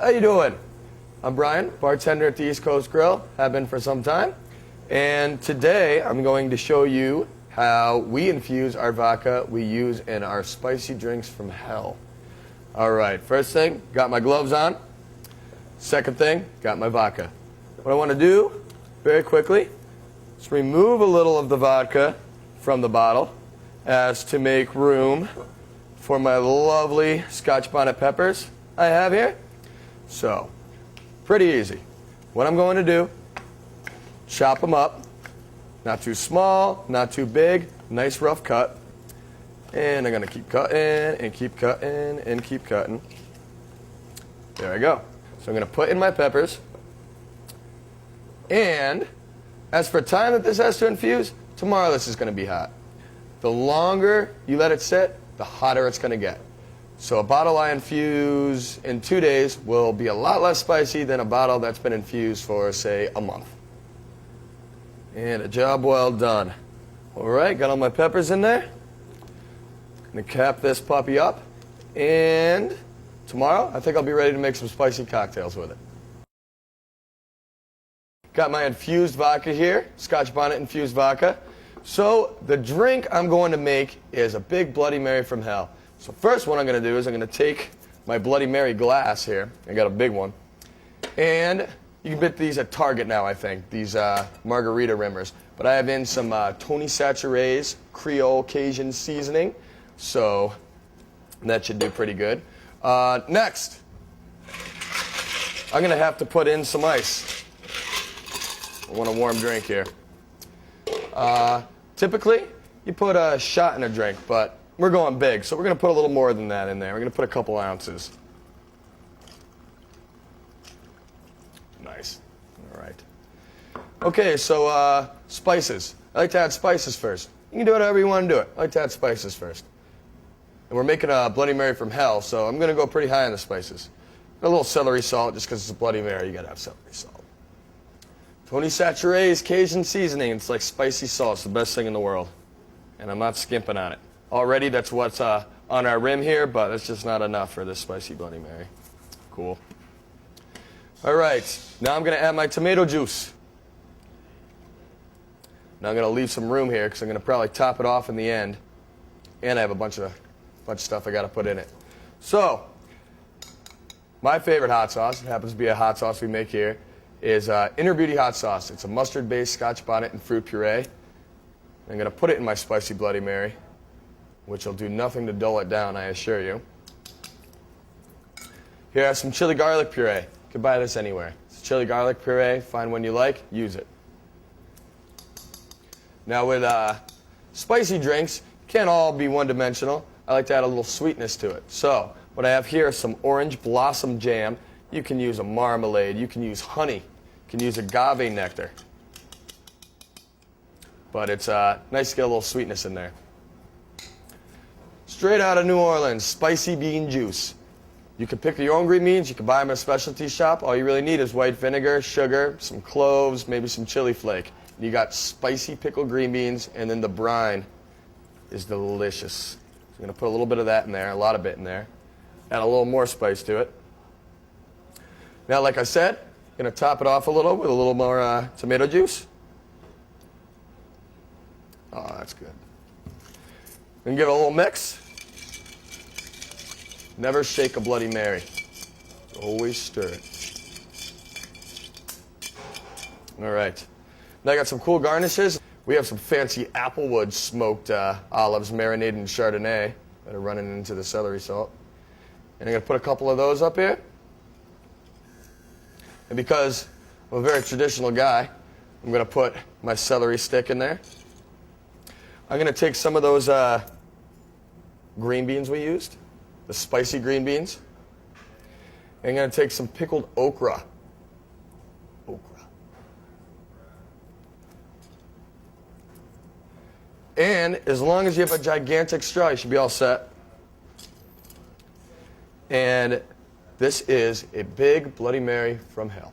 How you doing? I'm Brian, bartender at the East Coast Grill. Have been for some time. And today I'm going to show you how we infuse our vodka we use in our spicy drinks from hell. All right, first thing, got my gloves on. Second thing, got my vodka. What I want to do, very quickly, is remove a little of the vodka from the bottle as to make room for my lovely Scotch bonnet peppers I have here. So, pretty easy. What I'm going to do, chop them up. Not too small, not too big, nice rough cut. And I'm going to keep cutting and keep cutting and keep cutting. There I go. So I'm going to put in my peppers. And as for time that this has to infuse, tomorrow this is going to be hot. The longer you let it sit, the hotter it's going to get. So a bottle I infuse in 2 days will be a lot less spicy than a bottle that's been infused for, say, a month. And a job well done. All right, got all my peppers in there. Gonna cap this puppy up. And tomorrow, I think I'll be ready to make some spicy cocktails with it. Got my infused vodka here, Scotch Bonnet infused vodka. So the drink I'm going to make is a big Bloody Mary from hell. So first what I'm going to do is I'm going to take my Bloody Mary glass here. I got a big one. And you can get these at Target now, I think, these margarita rimmers. But I have in some Tony Chachere's Creole Cajun seasoning. So that should do pretty good. Next, I'm going to have to put in some ice. I want a warm drink here. Typically, you put a shot in a drink, but we're going big, so we're going to put a little more than that in there. We're going to put a couple ounces. Nice. All right. Okay, so spices. I like to add spices first. You can do it however you want to do it. I like to add spices first. And we're making a Bloody Mary from hell, so I'm going to go pretty high on the spices. A little celery salt, just because it's a Bloody Mary, you got to have celery salt. Tony Chachere's Cajun seasoning. It's like spicy salt. It's the best thing in the world. And I'm not skimping on it. Already, that's what's on our rim here, but that's just not enough for this spicy Bloody Mary. Cool. All right. Now I'm going to add my tomato juice. Now I'm going to leave some room here because I'm going to probably top it off in the end. And I have a bunch of stuff I got to put in it. So, my favorite hot sauce, it happens to be a hot sauce we make here, is Inner Beauty hot sauce. It's a mustard-based Scotch bonnet and fruit puree. I'm going to put it in my spicy Bloody Mary, which will do nothing to dull it down, I assure you. Here I have some chili garlic puree. You can buy this anywhere. It's chili garlic puree. Find one you like, use it. Now with spicy drinks, can't all be one-dimensional. I like to add a little sweetness to it. So what I have here is some orange blossom jam. You can use a marmalade. You can use honey. You can use agave nectar. But it's nice to get a little sweetness in there. Straight out of New Orleans, spicy bean juice. You can pick your own green beans. You can buy them at a specialty shop. All you really need is white vinegar, sugar, some cloves, maybe some chili flake. You got spicy pickled green beans, and then the brine is delicious. So I'm going to put a little bit of that in there, a lot of it in there. Add a little more spice to it. Now, like I said, I'm going to top it off a little with a little more tomato juice. Oh, that's good. And give it a little mix. Never shake a Bloody Mary. Always stir it. All right. Now I got some cool garnishes. We have some fancy applewood smoked olives marinated in Chardonnay that are running into the celery salt. And I'm going to put a couple of those up here. And because I'm a very traditional guy, I'm going to put my celery stick in there. I'm going to take some of those green beans we used, the spicy green beans. And I'm going to take some pickled okra. And as long as you have a gigantic straw, you should be all set. And this is a big Bloody Mary from hell.